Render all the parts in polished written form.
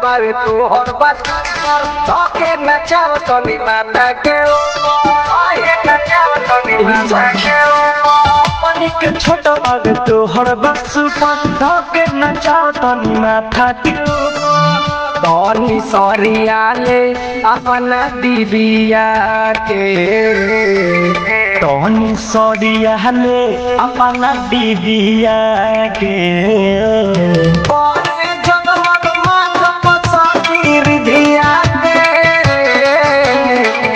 बावे तू हर बात धोके नचाव तनी माता के ओए नचाव तनी माता के अपनी के छोटा बावे तू हर बात धोके नचाव तनी माथा के तनी सरियाले अपन दीदिया के तनी सरियाले अपन दीदिया के बोले जगमग माथ पसंदीर दिया के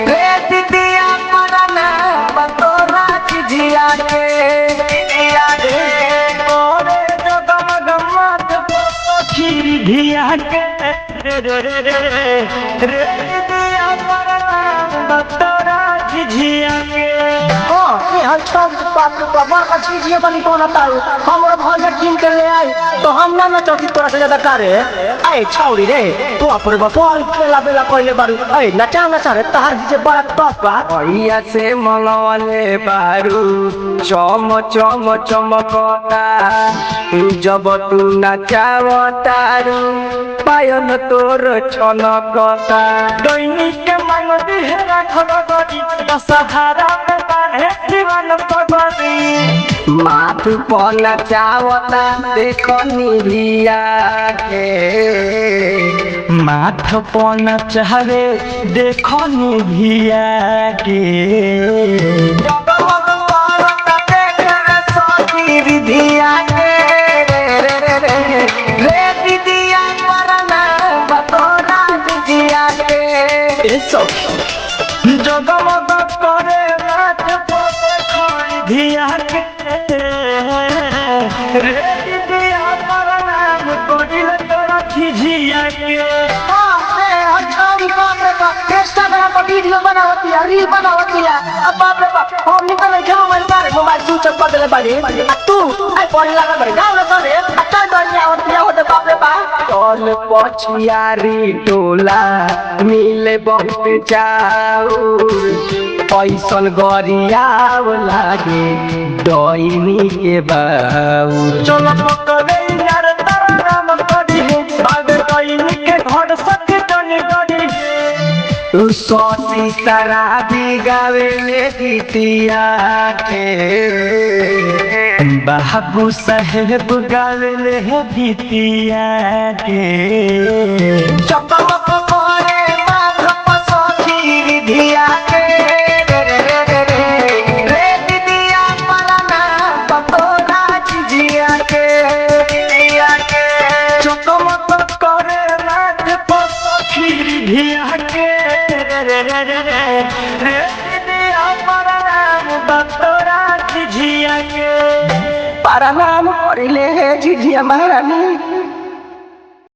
रे दीदिया मरना बतोरा जिया के दिया के बोले जगमग माथ पसंदीर दिया के रे दीदिया मरना बतोरा जिया के का चीज ये बनी कौन आता हमारा भौजा कीन कर ले आए तो हम ना चौकी तोरा से ज्यादा करे आए छौरी रे तू अपन बपोल बेला बेला कहले बारू ए नचा रे तहार जे बड़ा टॉप बा भैया से मलवाले बारू चम चम चमकता जब तू नचावतारू पायन तोर छनकता दैनिक मांग दिहरा खगरी सहारा में बाहे जीवन पगरी माथ पर नचावता देखो निभिया के माथ पन चाहे देखो निभिया के जगमग करता देख रे सखी विधिया के रे दीदिया मरना बतोरा जिया के ए सब जगमग करे माथ पन धिया के रे दिया पर नाम कोडिल तोरा झिझिया के इंस्टाग्राम पर वीडियो बनावती है रील बनावती है अब बाप रे बाप हम निकल के मोबाइल स्विच ऑफ कर देले बाड़ी तू आई पढ़े लगा बड़े गाँव ना करे अच्छा दुनिया होते बाप रे बाप कौन पछियारी टोला मिले बहुत चाउर पैसन गरियाव लागे डैनी के बाउर चलो पकड़े यार तारा नाम करी बाबे कहीं के घर सक जन करी सोची शराबी गावे ले गीतिया के बाबू साहेब गावेले भीतिया के चपमक करे माथ पसखी विधिया के रे दीदिया मरना बतोरा जिया के जिया के चकमक करे नाथ पसखी धिया के रे दिया पर नाम बतोरा झिझिया के प्रणाम करिले झिझिया महारानी